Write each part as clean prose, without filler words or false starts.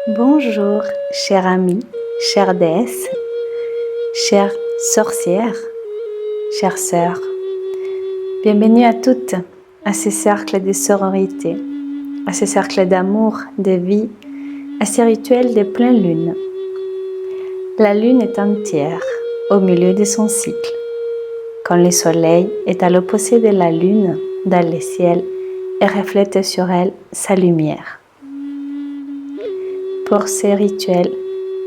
Bonjour, chère amie, chère déesse, chère sorcière, chère sœur. Bienvenue à toutes à ce cercle de sororité, à ce cercle d'amour, de vie, à ce rituel de pleine lune. La lune est entière au milieu de son cycle. Quand le soleil est à l'opposé de la lune dans le ciel et reflète sur elle sa lumière. Pour ces rituels,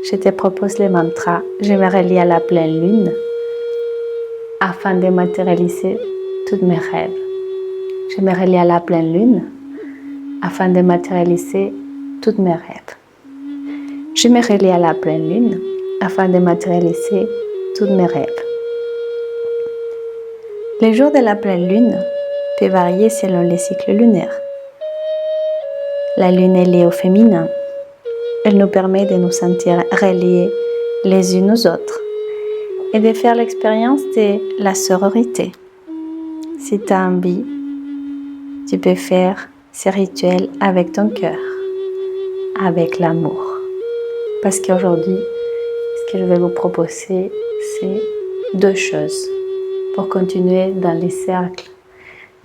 je te propose le mantra « Je me relie à la pleine lune » afin de matérialiser tous mes rêves. Je me relie à la pleine lune afin de matérialiser tous mes rêves. Je me relie à la pleine lune afin de matérialiser tous mes rêves. Les jours de la pleine lune peuvent varier selon les cycles lunaires. La lune est liée au féminin. Elle nous permet de nous sentir reliés les unes aux autres et de faire l'expérience de la sororité. Si tu as envie, tu peux faire ces rituels avec ton cœur, avec l'amour. Parce qu'aujourd'hui, ce que je vais vous proposer, c'est deux choses pour continuer dans les cercles,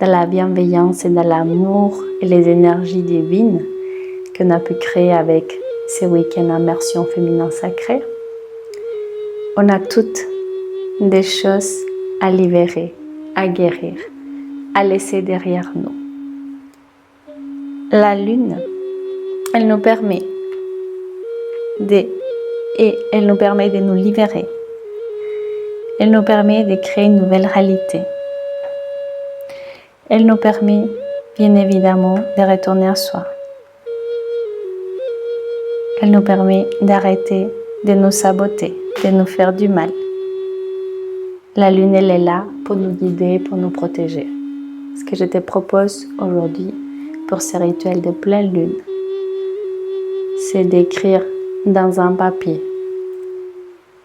dans la bienveillance et dans l'amour et les énergies divines qu'on a pu créer avec ce week-end immersion féminin sacré. On a toutes des choses à libérer, à guérir, à laisser derrière nous. La lune, elle nous permet de nous libérer. Elle nous permet de créer une nouvelle réalité. Elle nous permet, bien évidemment, de retourner à soi. Elle nous permet d'arrêter de nous saboter, de nous faire du mal. La lune, elle est là pour nous guider, pour nous protéger. Ce que je te propose aujourd'hui pour ce rituel de pleine lune, c'est d'écrire dans un papier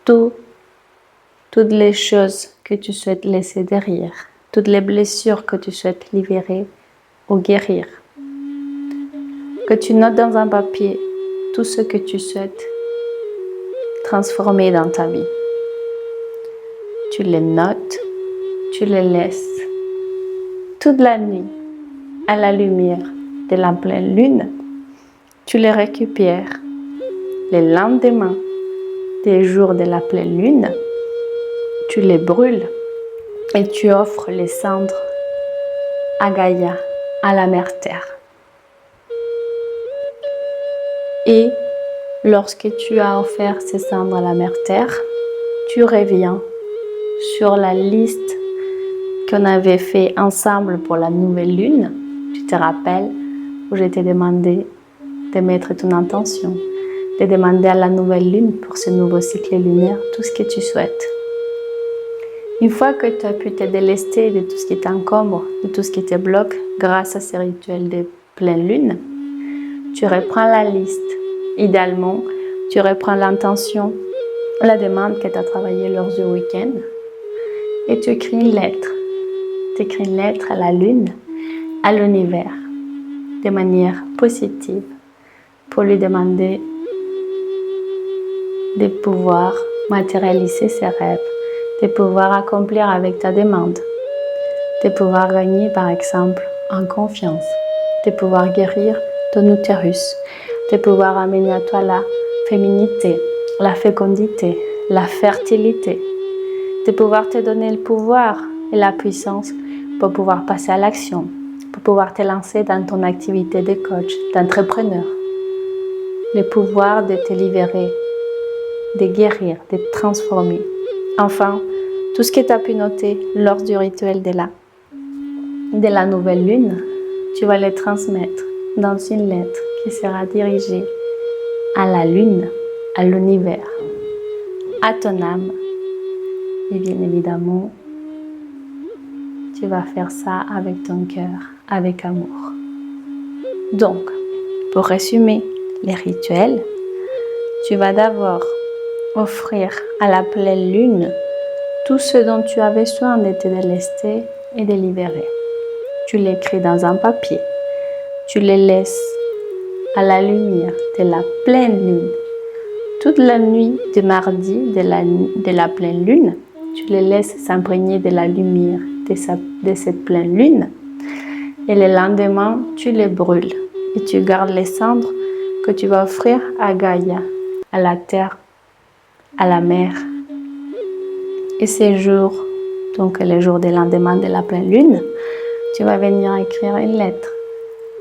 toutes les choses que tu souhaites laisser derrière, toutes les blessures que tu souhaites libérer ou guérir. Que tu notes dans un papier tout ce que tu souhaites transformer dans ta vie. Tu les notes, tu les laisses toute la nuit à la lumière de la pleine lune. Tu les récupères le lendemain des jours de la pleine lune. Tu les brûles et tu offres les cendres à Gaïa, à la mère terre. Et lorsque tu as offert ces cendres à la mère terre, tu reviens sur la liste qu'on avait fait ensemble pour la nouvelle lune. Tu te rappelles où je t'ai demandé de mettre ton intention, de demander à la nouvelle lune pour ce nouveau cycle lunaire tout ce que tu souhaites. Une fois que tu as pu te délester de tout ce qui t'encombre, de tout ce qui te bloque grâce à ces rituels de pleine lune, tu reprends la liste. Idéalement, tu reprends l'intention, la demande que tu as travaillée lors du week-end et tu écris une lettre. Tu écris une lettre à la lune, à l'univers, de manière positive pour lui demander de pouvoir matérialiser ses rêves, de pouvoir accomplir avec ta demande, de pouvoir gagner par exemple en confiance, de pouvoir guérir ton utérus, de pouvoir amener à toi la féminité, la fécondité, la fertilité, de pouvoir te donner le pouvoir et la puissance pour pouvoir passer à l'action, pour pouvoir te lancer dans ton activité de coach, d'entrepreneur, le pouvoir de te libérer, de guérir, de te transformer. Enfin, tout ce que tu as pu noter lors du rituel de la nouvelle lune, tu vas le transmettre dans une lettre qui sera dirigée à la lune, à l'univers, à ton âme. Et bien évidemment, tu vas faire ça avec ton cœur, avec amour. Donc, pour résumer les rituels, tu vas d'abord offrir à la pleine lune tout ce dont tu as besoin de te délester et de libérer. Tu l'écris dans un papier. Tu les laisses à la lumière de la pleine lune. Toute la nuit de mardi de la pleine lune, tu les laisses s'imprégner de la lumière de cette pleine lune. Et le lendemain, tu les brûles et tu gardes les cendres que tu vas offrir à Gaïa, à la terre, à la mer. Et ces jours, donc les jours des lendemains de la pleine lune, tu vas venir écrire une lettre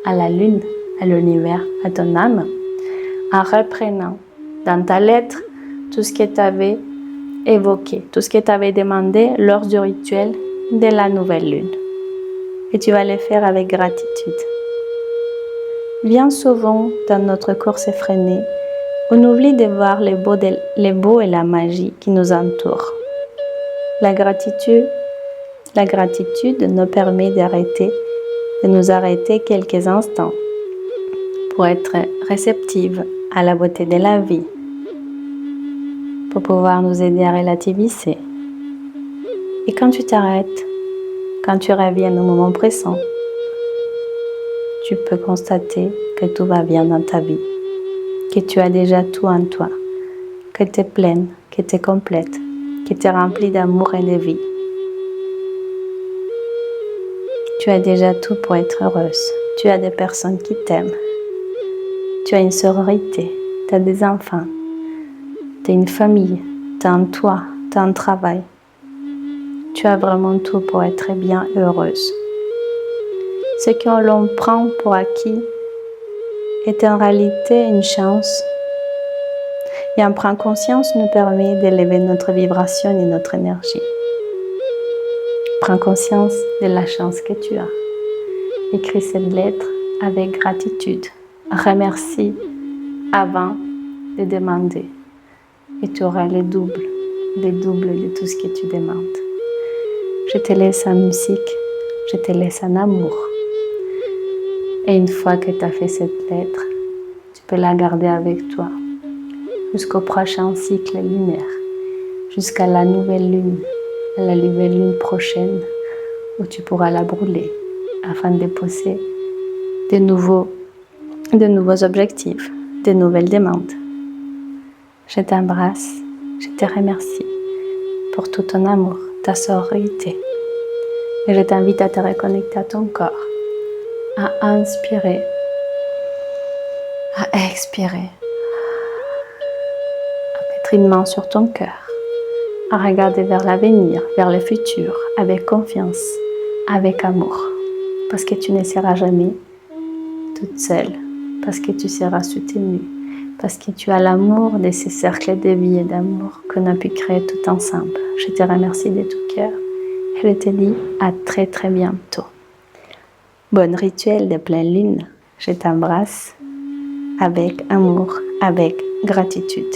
à la lune, à l'univers, à ton âme, en reprenant dans ta lettre tout ce que tu avais évoqué, tout ce que tu avais demandé lors du rituel de la nouvelle lune. Et tu vas le faire avec gratitude. Bien souvent, dans notre course effrénée, on oublie de voir les beaux et la magie qui nous entourent. La gratitude nous permet de nous arrêter quelques instants pour être réceptive à la beauté de la vie, pour pouvoir nous aider à relativiser. Et quand tu t'arrêtes, quand tu reviens au moment présent, tu peux constater que tout va bien dans ta vie, que tu as déjà tout en toi, que tu es pleine, que tu es complète, que tu es remplie d'amour et de vie. Tu as déjà tout pour être heureuse. Tu as des personnes qui t'aiment. Tu as une sororité, tu as des enfants, tu as une famille, tu as un toit, tu as un travail. Tu as vraiment tout pour être bien et heureuse. Ce que l'on prend pour acquis est en réalité une chance. Et en prendre conscience nous permet d'élever notre vibration et notre énergie. Prends conscience de la chance que tu as. Écris cette lettre avec gratitude. Remercie avant de demander. Et tu auras le double de tout ce que tu demandes. Je te laisse en musique, je te laisse en amour. Et une fois que tu as fait cette lettre, tu peux la garder avec toi jusqu'au prochain cycle lunaire, jusqu'à la nouvelle lune prochaine où tu pourras la brûler afin de poser de nouveaux objectifs, de nouvelles demandes. Je t'embrasse, je te remercie pour tout ton amour, ta sororité. Et je t'invite à te reconnecter à ton corps, à inspirer, à expirer, à mettre une main sur ton cœur, à regarder vers l'avenir, vers le futur, avec confiance, avec amour. Parce que tu ne seras jamais toute seule, parce que tu seras soutenue, parce que tu as l'amour de ces cercles de vie et d'amour qu'on a pu créer tout ensemble. Je te remercie de tout cœur et je te dis à très très bientôt. Bon rituel de pleine lune, je t'embrasse avec amour, avec gratitude.